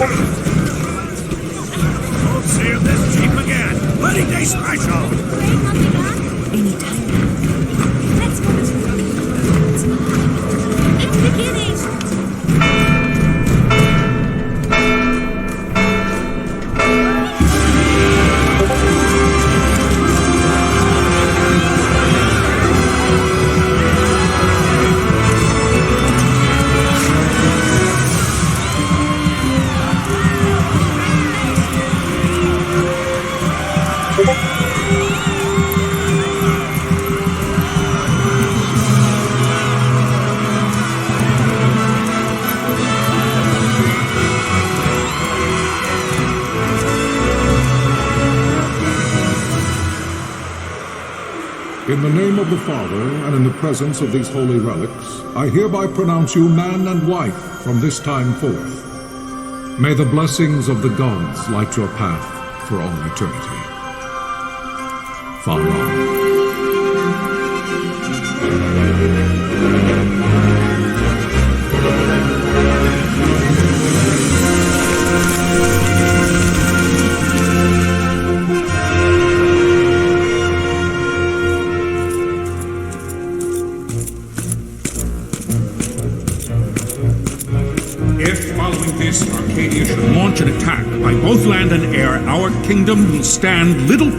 Won't see you this cheap again. Wedding day special. Anytime. Let's go to the beginning. In the name of the Father, and in the presence of these holy relics, I hereby pronounce you man and wife from this time forth. May the blessings of the gods light your path for all eternity. Far on. Arcadia should launch an attack by both land and air, our kingdom will stand little...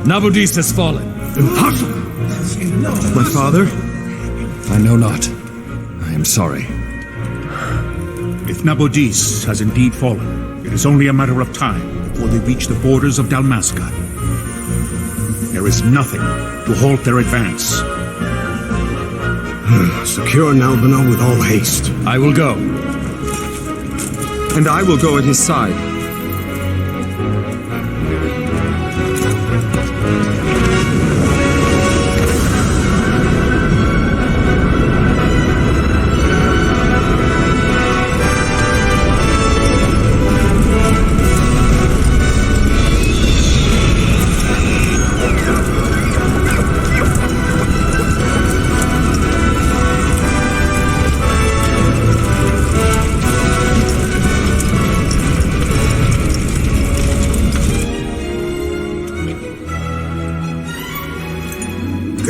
Nabudis has fallen. Impossible! My father? I know not. I am sorry. If Nabudis has indeed fallen, it is only a matter of time before they reach the borders of Dalmasca. There is nothing to halt their advance. Secure Nalbina with all haste. I will go. And I will go at his side.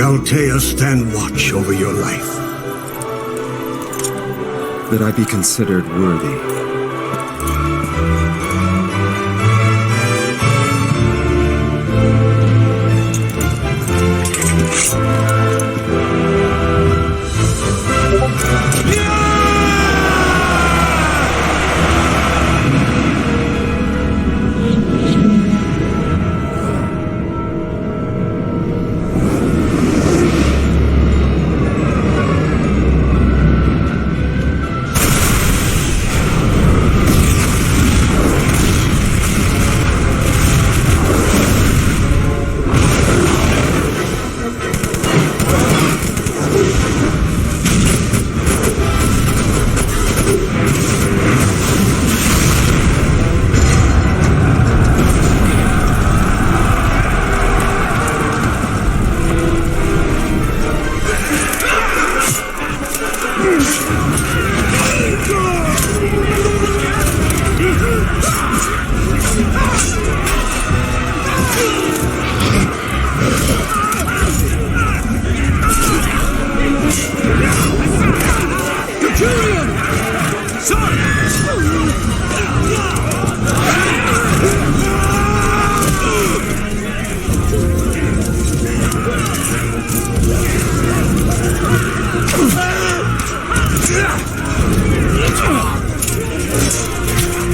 Altea, stand watch over your life. That I be considered worthy.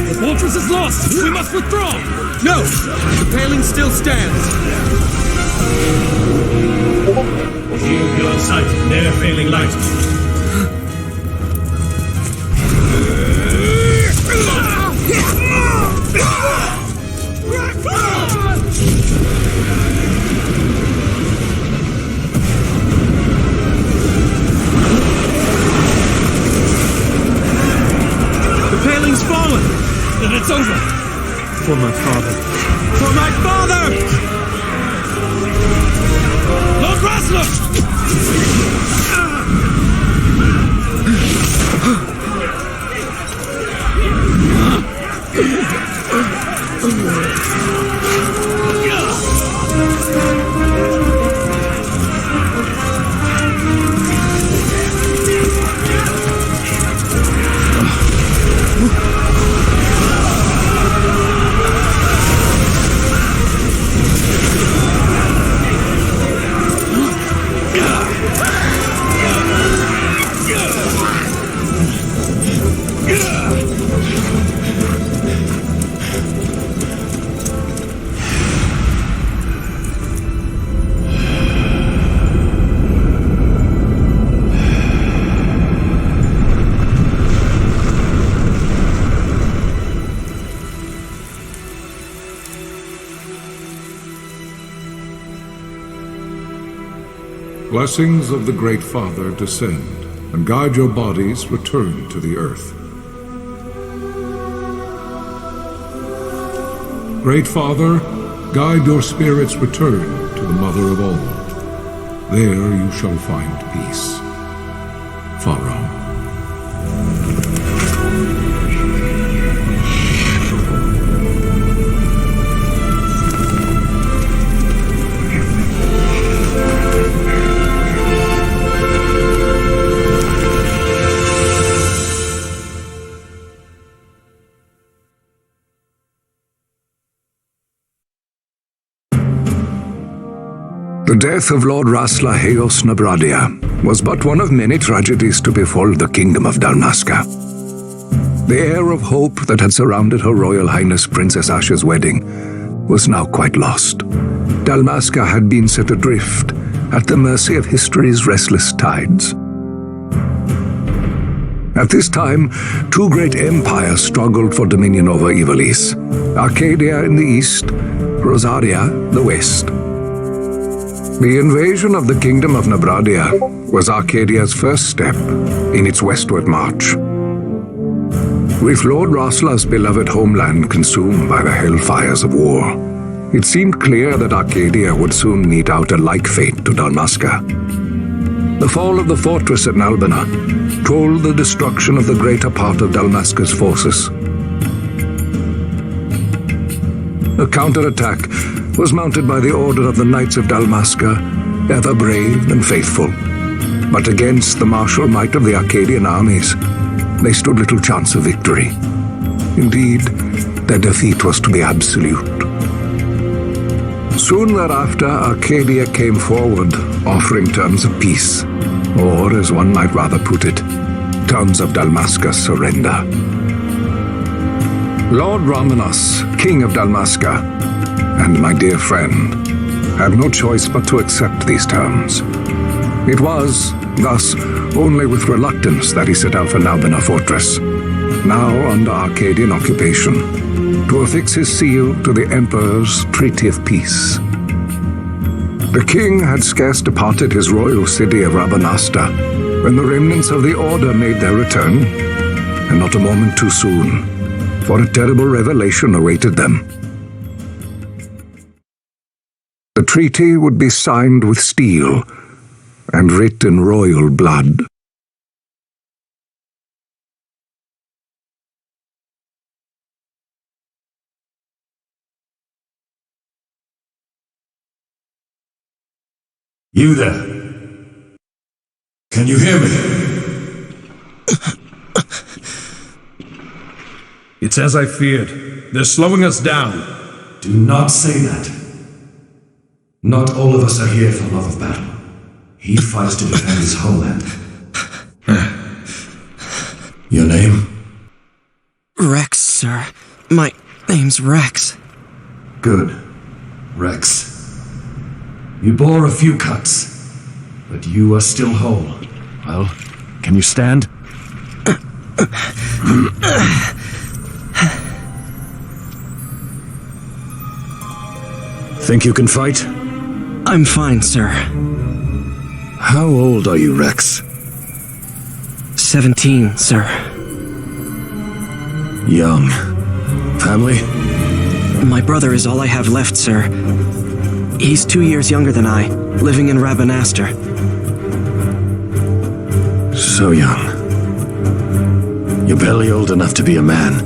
The fortress is lost! We must withdraw! No! The paling still stands! Shield beyond sight, their failing light. The paling's fallen! Then it's over! For my father! For my father! Lord Rasler! blessings of the Great Father descend, and guide your bodies return to the earth. Great Father, guide your spirits return to the Mother of all. There you shall find peace. Pharaoh. The death of Lord Rasla Heos Nabradia was but one of many tragedies to befall the kingdom of Dalmasca. The air of hope that had surrounded Her Royal Highness Princess Asha's wedding was now quite lost. Dalmasca had been set adrift at the mercy of history's restless tides. At this time, two great empires struggled for dominion over Ivalice: Arcadia in the east, Rosaria the west. The invasion of the Kingdom of Nabradia was Arcadia's first step in its westward march. With Lord Rasla's beloved homeland consumed by the hellfires of war, it seemed clear that Arcadia would soon mete out a like fate to Dalmasca. The fall of the fortress at Nalbina told the destruction of the greater part of Dalmasca's forces. A counterattack was mounted by the order of the Knights of Dalmasca, ever brave and faithful. But against the martial might of the Arcadian armies, they stood little chance of victory. Indeed, their defeat was to be absolute. Soon thereafter, Arcadia came forward, offering terms of peace, or, as one might rather put it, terms of Dalmasca's surrender. Lord Ramenas, King of Dalmasca, and my dear friend, had no choice but to accept these terms. It was, thus, only with reluctance that he set out for Nalbina Fortress, now under Arcadian occupation, to affix his seal to the Emperor's Treaty of Peace. The king had scarce departed his royal city of Rabanasta when the remnants of the Order made their return, and not a moment too soon, for a terrible revelation awaited them. The treaty would be signed with steel and writ in royal blood. You there? Can you hear me? It's as I feared. They're slowing us down. Do not say that. Not all of us are here for love of battle. He fights to defend his homeland. Your name? Rex, sir. My name's Rex. Good. Rex. You bore a few cuts, but you are still whole. Well, can you stand? Think you can fight? I'm fine, sir. How old are you, Rex? 17, sir. Young. Family? My brother is all I have left, sir. He's 2 years younger than I, living in Rabanaster. So young. You're barely old enough to be a man.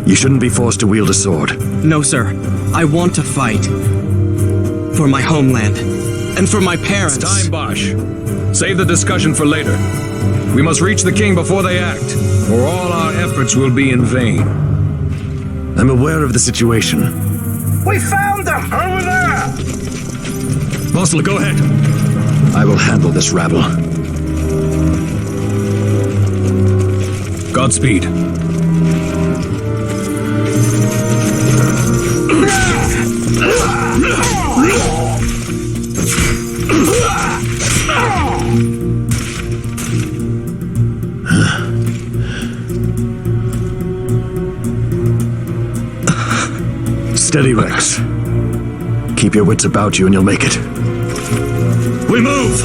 You shouldn't be forced to wield a sword. No, sir. I want to fight. For my homeland. And for my parents. It's time, Bosch. Save the discussion for later. We must reach the king before they act, or all our efforts will be in vain. I'm aware of the situation. We found them! Over there! Mosler, go ahead. I will handle this rabble. Godspeed. Steady, Rex. Keep your wits about you and you'll make it. We move!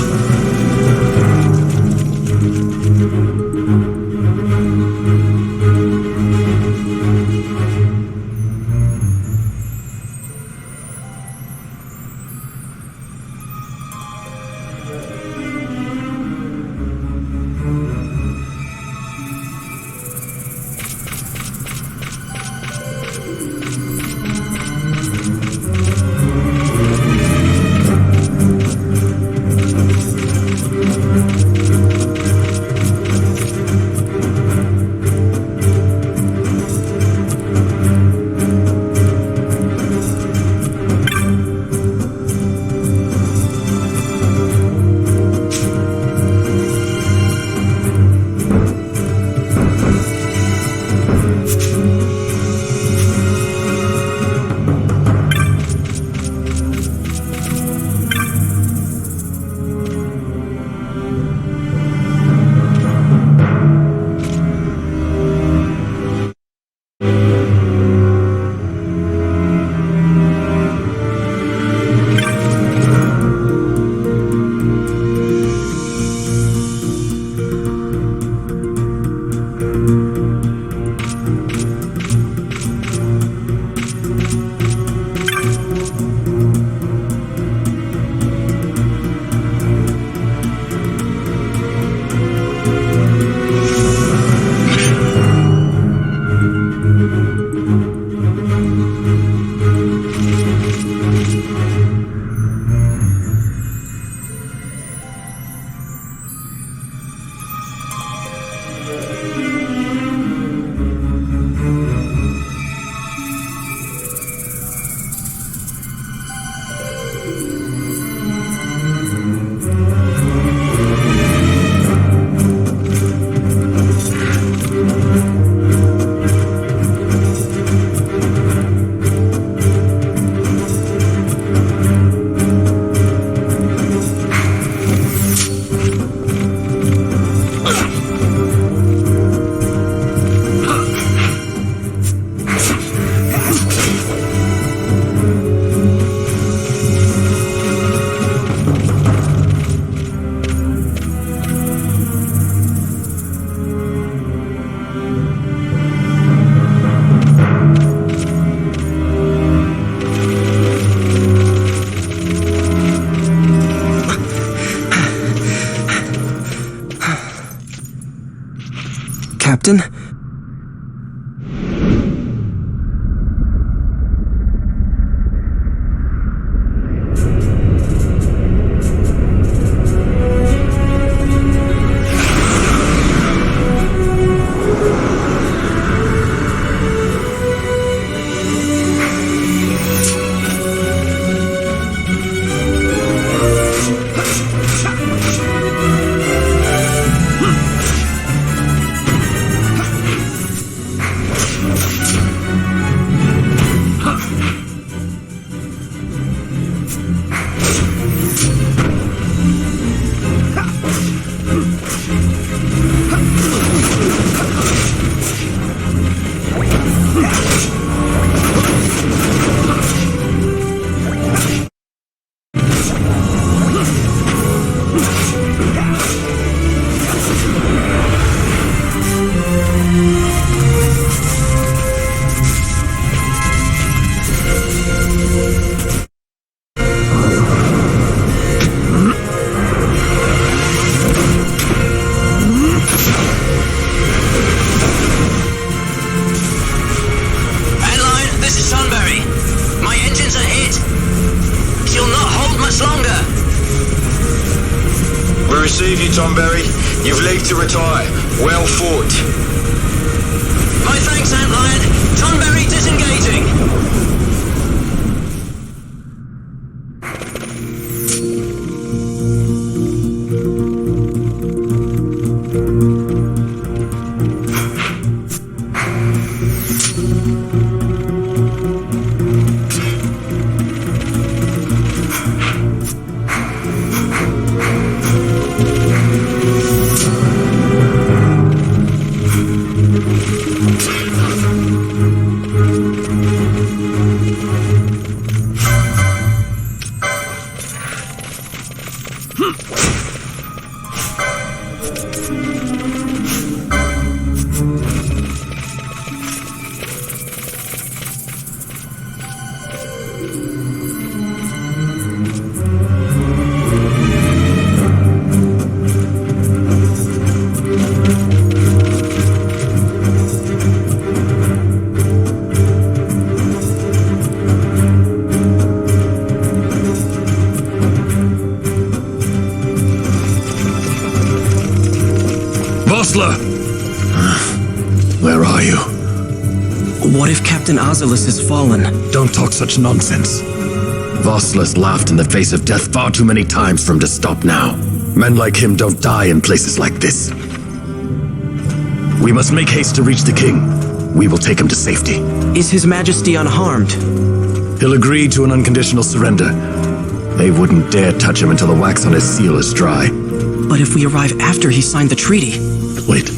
Captain? Receive you, Tomberry. You've leave to retire. Well fought. My thanks, Antlion. Tonberry disengaging. Where are you? What if Captain Oculus has fallen? Don't talk such nonsense. Vossler's laughed in the face of death far too many times for him to stop now. Men like him don't die in places like this. We must make haste to reach the king. We will take him to safety. Is His Majesty unharmed? He'll agree to an unconditional surrender. They wouldn't dare touch him until the wax on his seal is dry. But if we arrive after he signed the treaty... Wait.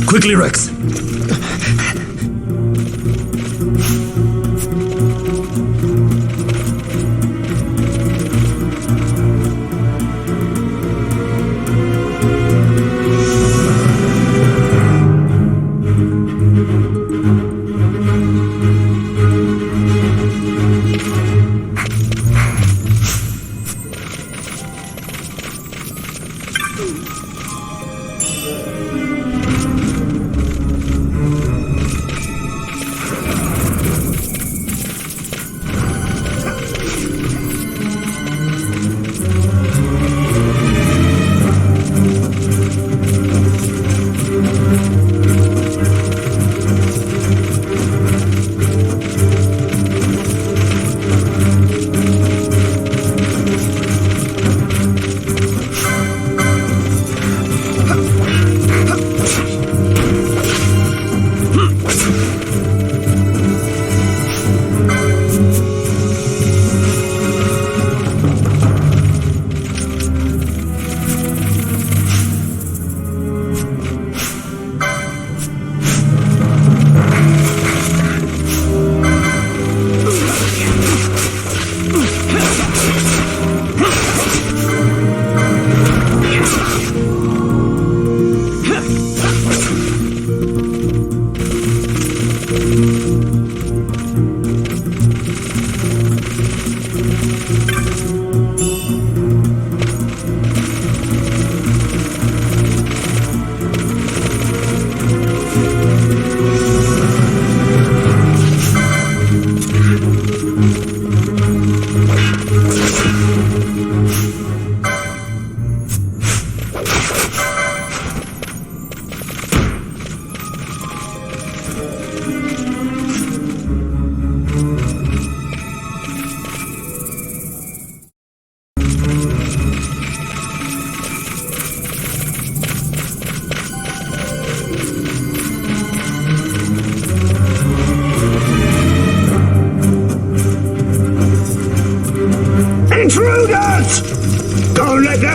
Quickly, Rex!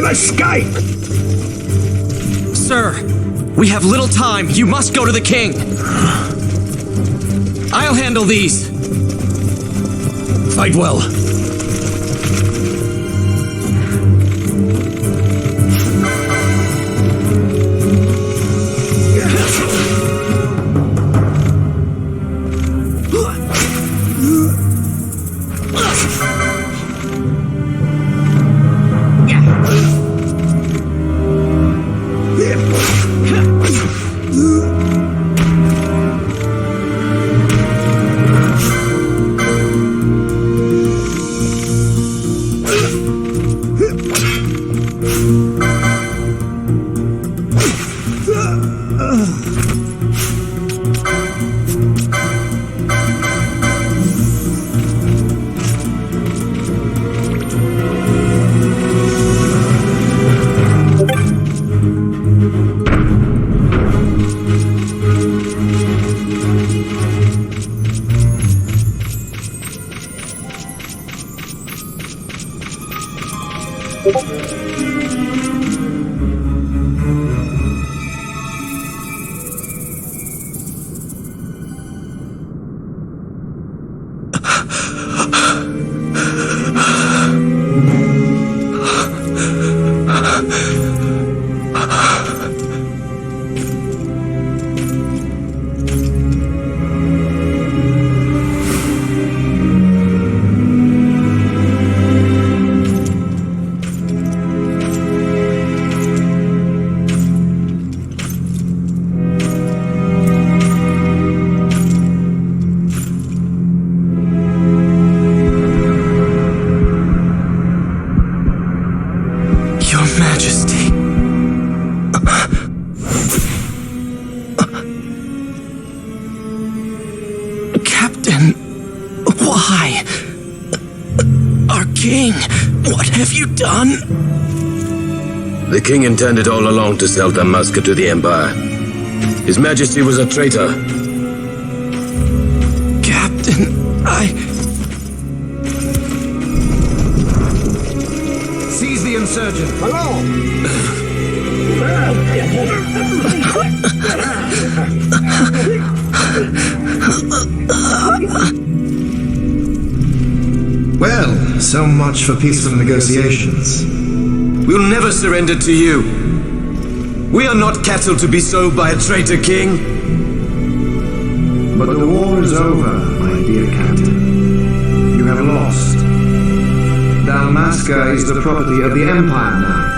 can escape! Sir, we have little time. You must go to the king. I'll handle these. Fight well. Captain, why? Our king, what have you done? The king intended all along to sell Damascus to the Empire. His Majesty was a traitor. Captain, Seize the insurgent. Well, so much for peaceful negotiations. We'll never surrender to you. We are not cattle to be sold by a traitor king. But the war is over, my dear captain. You have lost. Dalmasca is the property of the Empire now.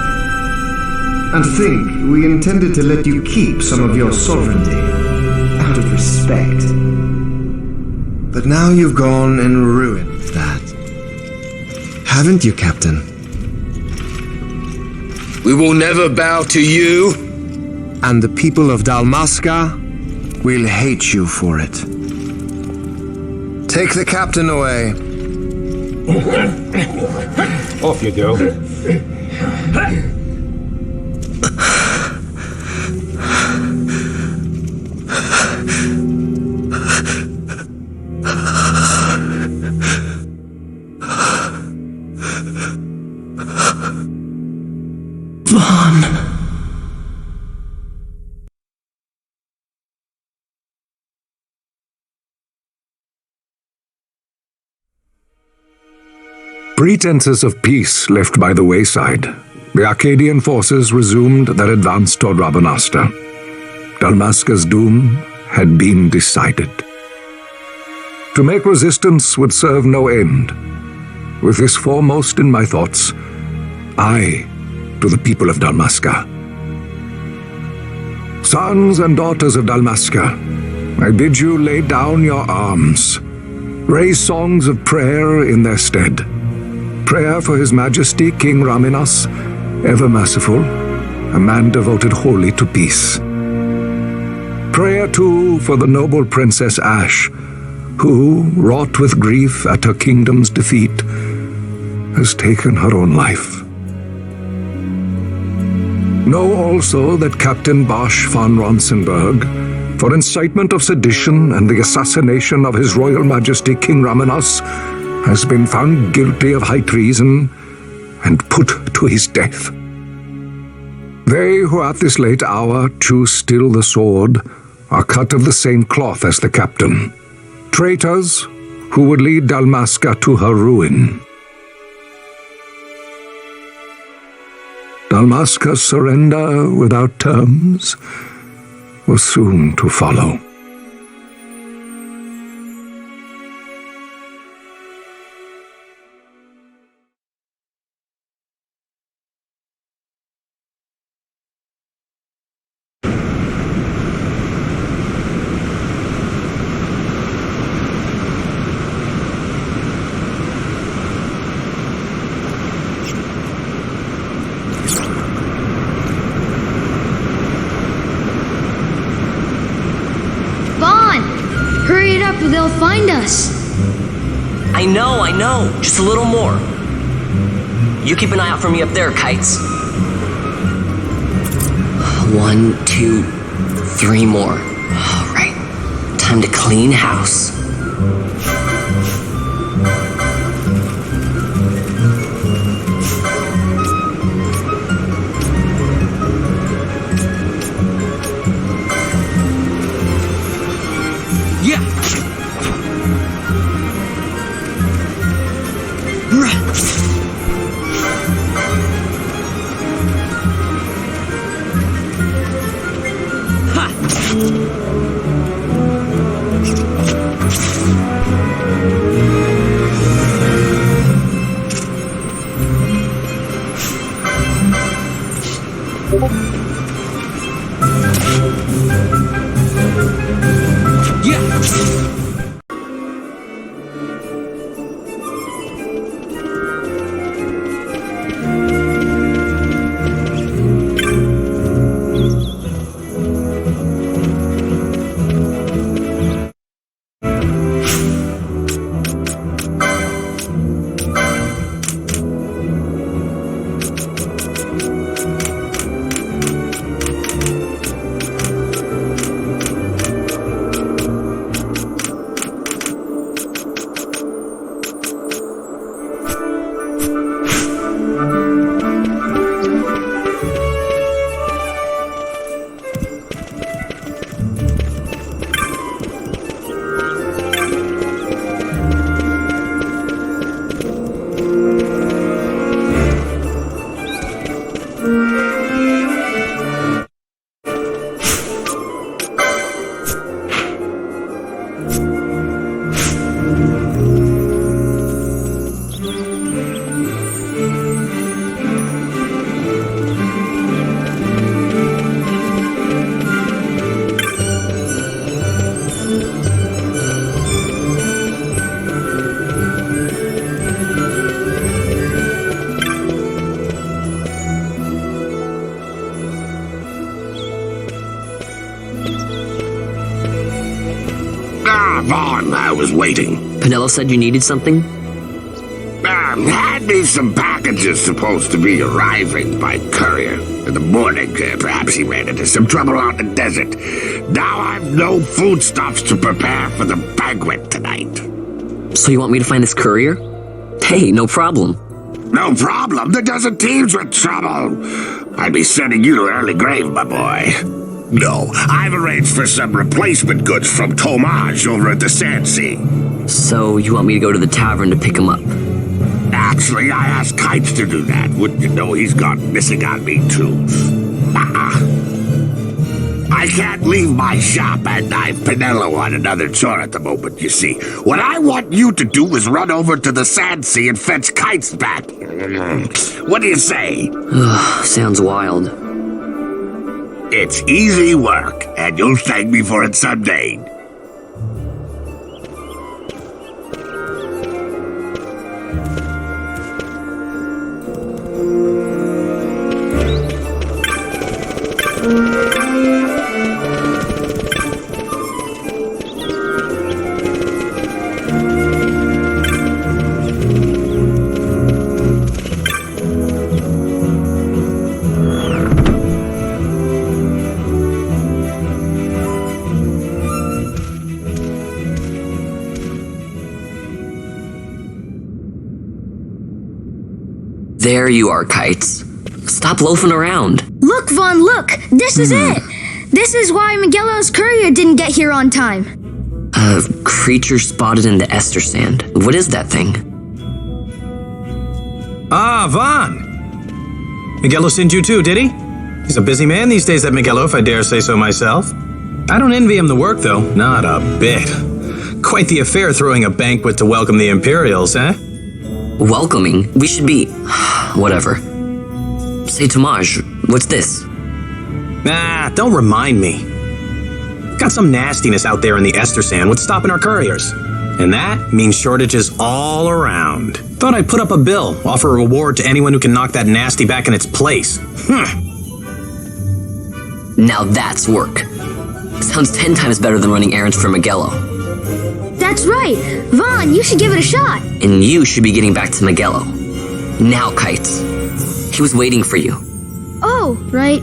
And think, we intended to let you keep some of your sovereignty, out of respect. But now you've gone and ruined that. Haven't you, Captain? We will never bow to you. And the people of Dalmasca will hate you for it. Take the captain away. Off you go. Pretenses of peace left by the wayside, the Arcadian forces resumed their advance toward Rabanasta. Dalmasca's doom had been decided. To make resistance would serve no end. With this foremost in my thoughts, I to the people of Dalmasca. Sons and daughters of Dalmasca, I bid you lay down your arms. Raise songs of prayer in their stead. Prayer for His Majesty King Raminas, ever merciful, a man devoted wholly to peace. Prayer, too, for the noble Princess Ash, who, wrought with grief at her kingdom's defeat, has taken her own life. Know also that Captain Bosch von Ronsenberg, for incitement of sedition and the assassination of His Royal Majesty King Raminas, has been found guilty of high treason and put to his death. They who at this late hour choose still the sword are cut of the same cloth as the captain. Traitors who would lead Dalmasca to her ruin. Dalmasca's surrender without terms was soon to follow. Hurry it up or they'll find us. I know. Just a little more. You keep an eye out for me up there, Kites. 1, 2, 3 more. All right. Time to clean house. Vaughn, I was waiting. Penelo said you needed something? Had me some packages supposed to be arriving by courier. In the morning, perhaps he ran into some trouble out in the desert. Now I've no foodstuffs to prepare for the banquet tonight. So you want me to find this courier? Hey, no problem. No problem? The desert teems with trouble. I'd be sending you to an early grave, my boy. No, I've arranged for some replacement goods from Tomage over at the Sand Sea. So you want me to go to the tavern to pick him up? Actually, I asked Kites to do that. Wouldn't you know he's gone missing on me, too? I can't leave my shop, and I've Penelo on another chore at the moment, you see. What I want you to do is run over to the Sand Sea and fetch Kites back. What do you say? Sounds wild. It's easy work, and you'll thank me for it someday. There you are, Kites. Stop loafing around. Look, Vaughn, look! This is it! This is why Miguelo's courier didn't get here on time. A creature spotted in the ester sand. What is that thing? Ah, Vaughn! Miguelo sent you too, did he? He's a busy man these days, that Miguelo, if I dare say so myself. I don't envy him the work, though. Not a bit. Quite the affair throwing a banquet to welcome the Imperials, eh? Welcoming? We should be... whatever. Say, Tomaj, what's this? Nah, don't remind me. Got some nastiness out there in the ester sand. What's stopping our couriers? And that means shortages all around. Thought I'd put up a bill, offer a reward to anyone who can knock that nasty back in its place. Now that's work. Sounds 10 times better than running errands for Miguelo. That's right. Vaughn, you should give it a shot. And you should be getting back to Miguelo. Now, Kites. He was waiting for you. Oh, right.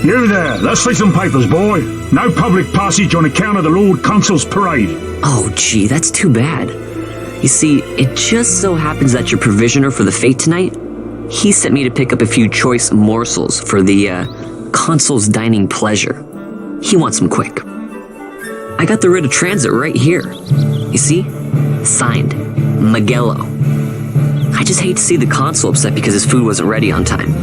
You there, let's see some papers, boy. No public passage on account of the Lord Consul's parade. Oh, gee, that's too bad. You see, it just so happens that your provisioner for the fete tonight, he sent me to pick up a few choice morsels for the, Consul's dining pleasure. He wants them quick. I got the writ of transit right here. You see? Signed, Miguelo. I just hate to see the Consul upset because his food wasn't ready on time.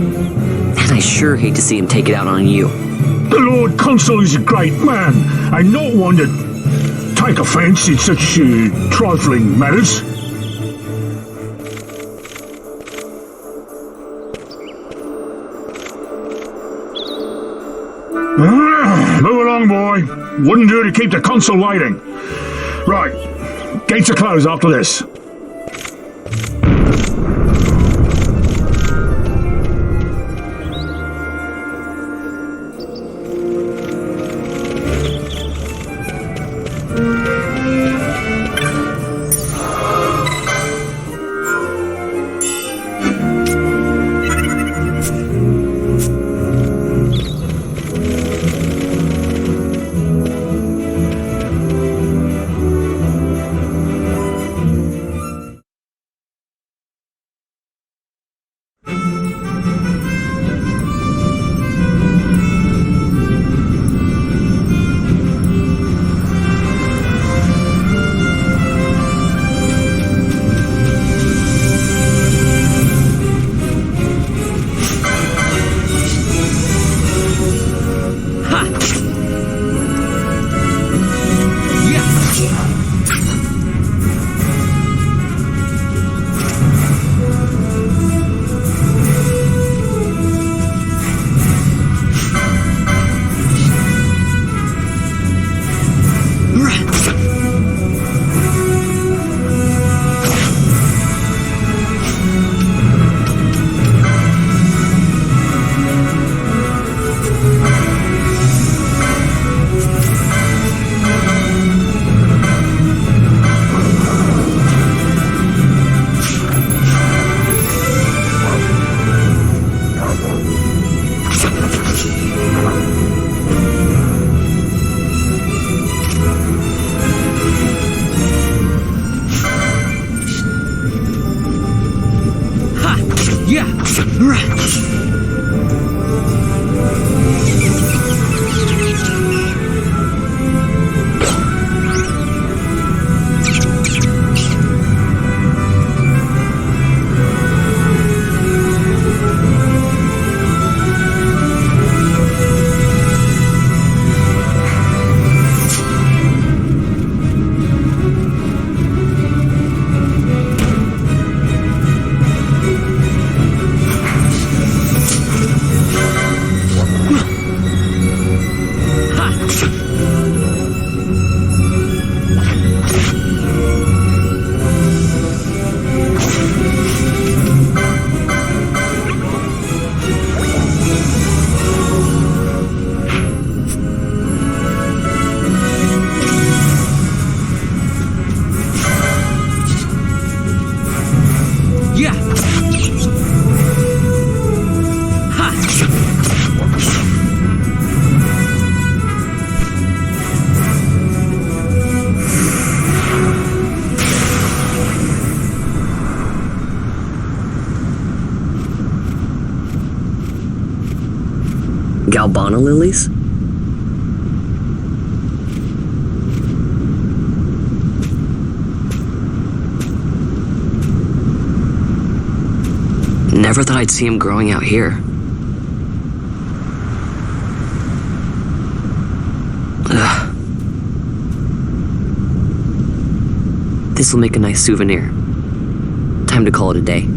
And I sure hate to see him take it out on you. The Lord Consul is a great man, and not one to take offence in such trifling matters. Move along, boy. Wouldn't do to keep the Consul waiting. Right, gates are closed after this. Galbana lilies? Never thought I'd see him growing out here. Ugh. This'll make a nice souvenir. Time to call it a day.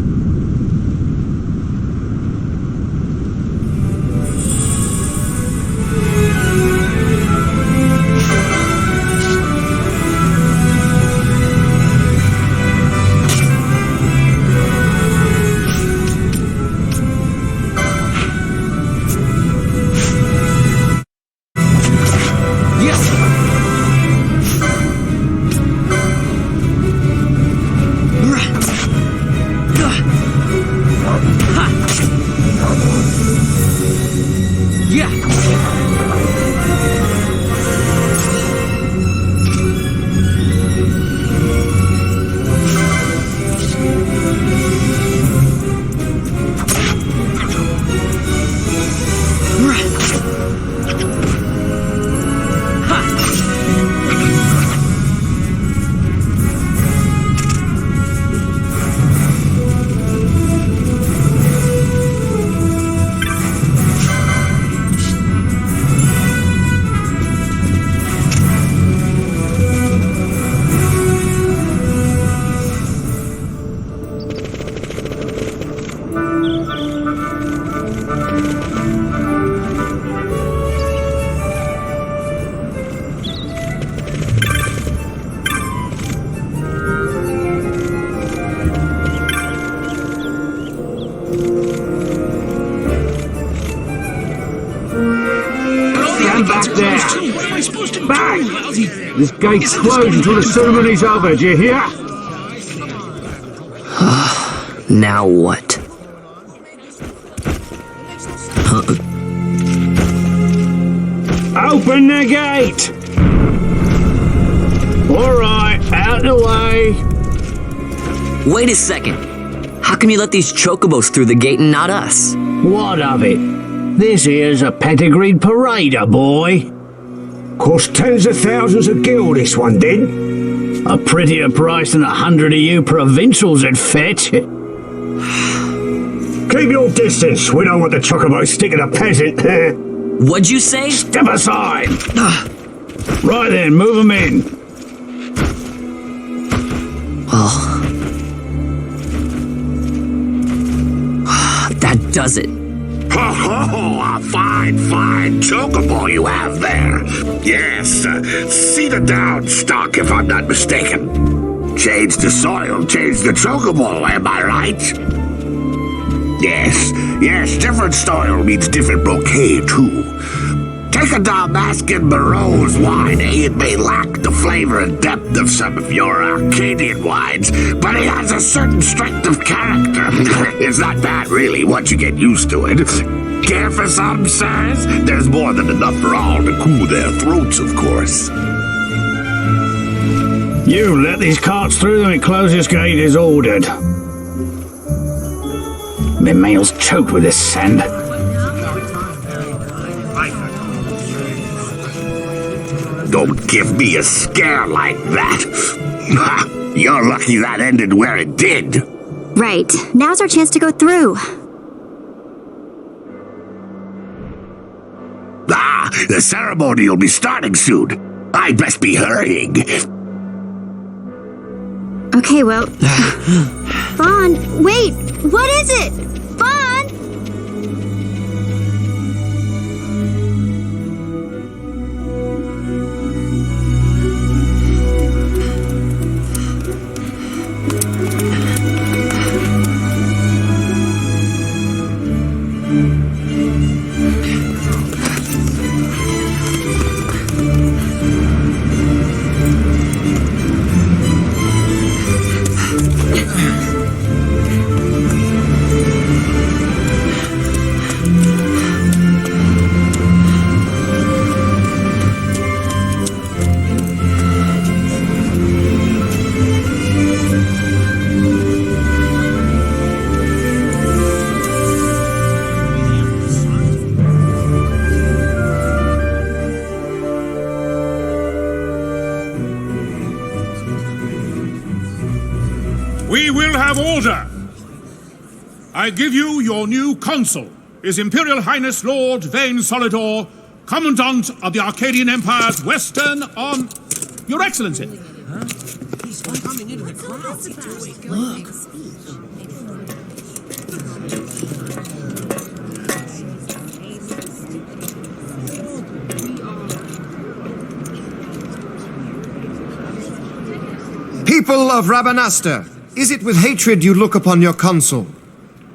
This gate's closed until the ceremony's over, do you hear? Now what? Open the gate! Alright, out the way. Wait a second. How come you let these chocobos through the gate and not us? What of it? This here's a pedigreed parader, boy. Cost tens of thousands of gil, this one did. A prettier price than 100 of you provincials would fetch. Keep your distance. We don't want the chocobos sticking a peasant. What'd you say? Step aside. Right then, move them in. Well, that does it. Oh, a fine chocobo you have there. Yes, cedar down stock if I'm not mistaken. Change the soil, change the chocobo, am I right? Yes, different soil means different brocade too. Take a Dalmascan Barrow's wine, It may lack the flavor and depth of some of your Arcadian wines, but it has a certain strength of character. It's not bad, really, once you get used to it. Care for some, sirs? There's more than enough for all to cool their throats, of course. You let these carts through and close this gate as ordered. My mouth's choked with this sand. Don't give me a scare like that. You're lucky that ended where it did. Right. Now's our chance to go through. The ceremony will be starting soon. I'd best be hurrying. Okay, well... Fawn, wait! What is it? Fawn! We will have order! I give you your new consul, His Imperial Highness Lord Vane Solidor, Commandant of the Arcadian Empire's Western on... Your Excellency! He's coming into the crowd. Look. People of Rabanastre, is it with hatred you look upon your consul?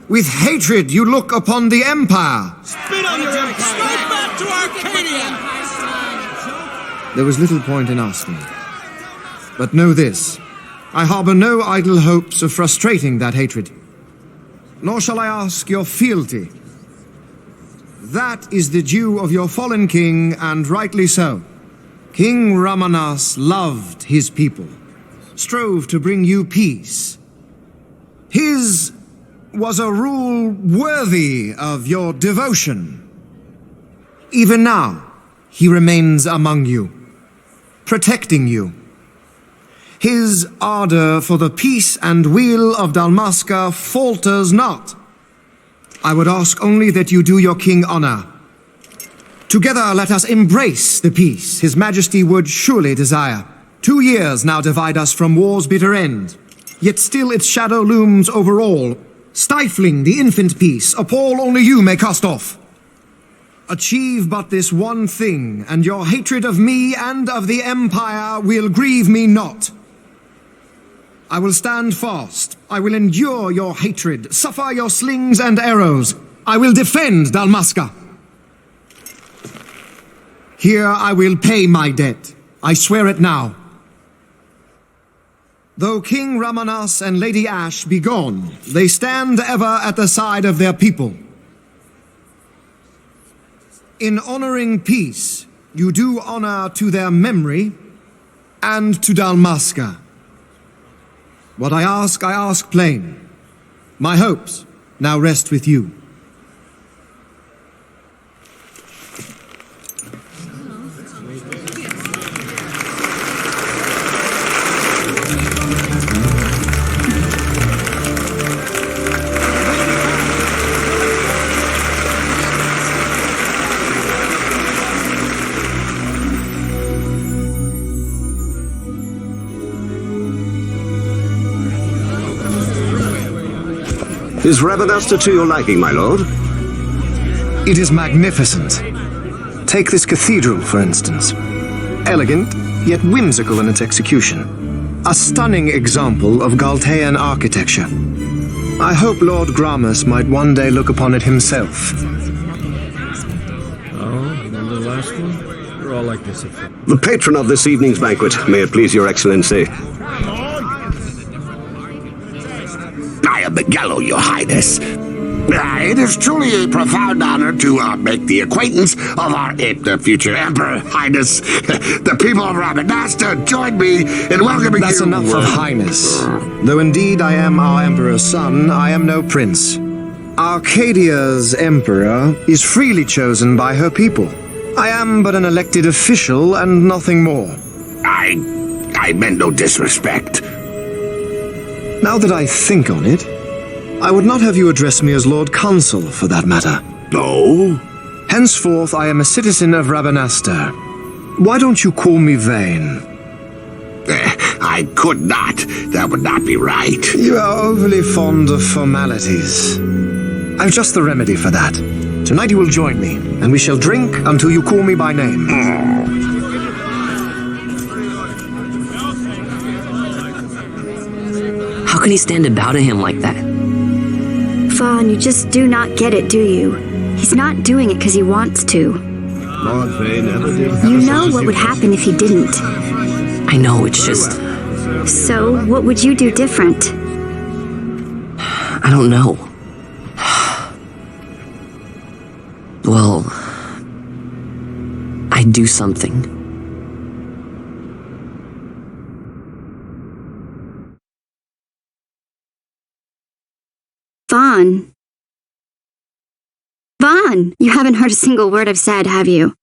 With hatred you look upon the Empire? Spit on your empire! Straight back to Arcadia! There was little point in asking. But know this, I harbor no idle hopes of frustrating that hatred. Nor shall I ask your fealty. That is the due of your fallen king, and rightly so. King Ramanas loved his people, strove to bring you peace. His was a rule worthy of your devotion. Even now, he remains among you, protecting you. His ardor for the peace and weal of Dalmasca falters not. I would ask only that you do your king honor. Together let us embrace the peace His Majesty would surely desire. 2 years now divide us from war's bitter end, yet still its shadow looms over all, stifling the infant peace a pall only you may cast off. Achieve but this one thing, and your hatred of me and of the Empire will grieve me not. I will stand fast. I will endure your hatred, suffer your slings and arrows. I will defend Dalmasca. Here I will pay my debt. I swear it now. Though King Ramanas and Lady Ash be gone, they stand ever at the side of their people. In honoring peace, you do honor to their memory and to Dalmasca. What I ask plain. My hopes now rest with you. Is Rabanastre to your liking, my lord? It is magnificent. Take this cathedral, for instance. Elegant, yet whimsical in its execution. A stunning example of Galtean architecture. I hope Lord Gramus might one day look upon it himself. Oh, remember the last one? You're all like this. The patron of this evening's banquet, may it please your excellency. I am Miguelo, your highness. It is truly a profound honor to make the acquaintance of our future emperor, highness. The people of Rabanastre join me in welcoming That's you. enough of highness. Though indeed I am our emperor's son, I am no prince. Arcadia's emperor is freely chosen by her people. I am but an elected official and nothing more. I meant no disrespect. Now that I think on it, I would not have you address me as Lord Consul, for that matter. No? Henceforth, I am a citizen of Rabanastre. Why don't you call me Vane? I could not. That would not be right. You are overly fond of formalities. I've just the remedy for that. Tonight you will join me, and we shall drink until you call me by name. How can he stand about him like that? Vaughn, you just do not get it, do you? He's not doing it because he wants to. You know what would happen if he didn't. I know, it's just... So, what would you do different? I don't know. Well... I'd do something. Vaughn. Vaughn! You haven't heard a single word I've said, have you?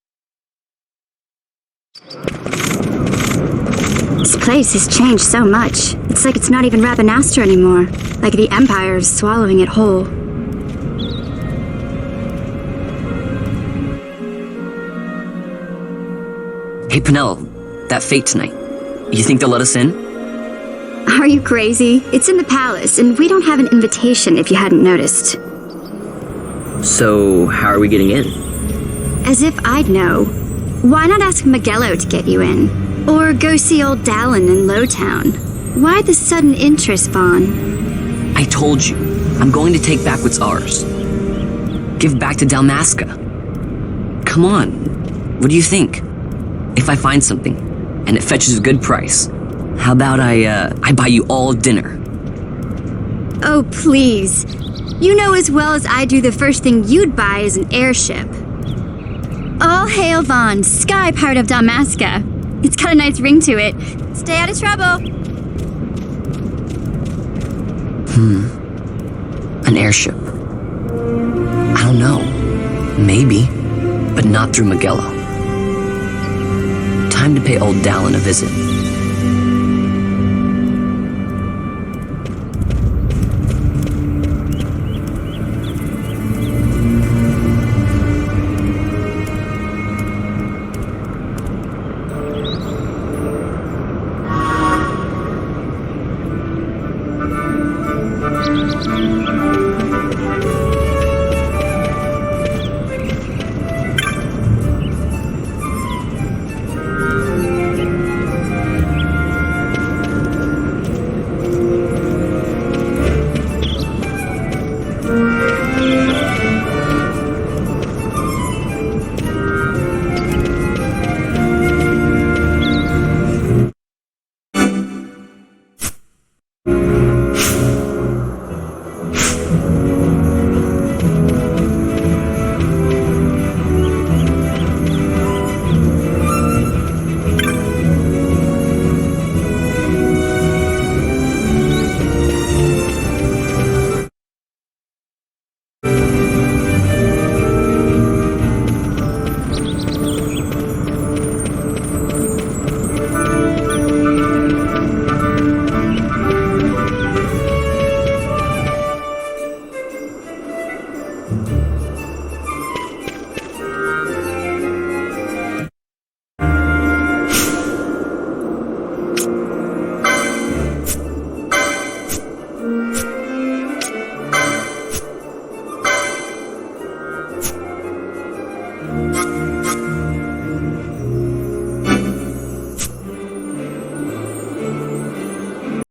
This place has changed so much. It's like it's not even Rabanastre anymore. Like the Empire is swallowing it whole. Hey, Penel, that fete tonight. You think they'll let us in? Are you crazy? It's in the palace, and we don't have an invitation if you hadn't noticed. So, how are we getting in? As if I'd know. Why not ask Magello to get you in? Or go see old Dallin in Lowtown? Why the sudden interest, Vaughn? I told you, I'm going to take back what's ours. Give back to Dalmasca. Come on, what do you think? If I find something, and it fetches a good price, how about I buy you all dinner? Oh, please. You know as well as I do the first thing you'd buy is an airship. All hail Vaughn, sky part of Dalmasca. It's got a nice ring to it. Stay out of trouble. An airship. I don't know. Maybe, but not through Magello. Time to pay old Dallin a visit.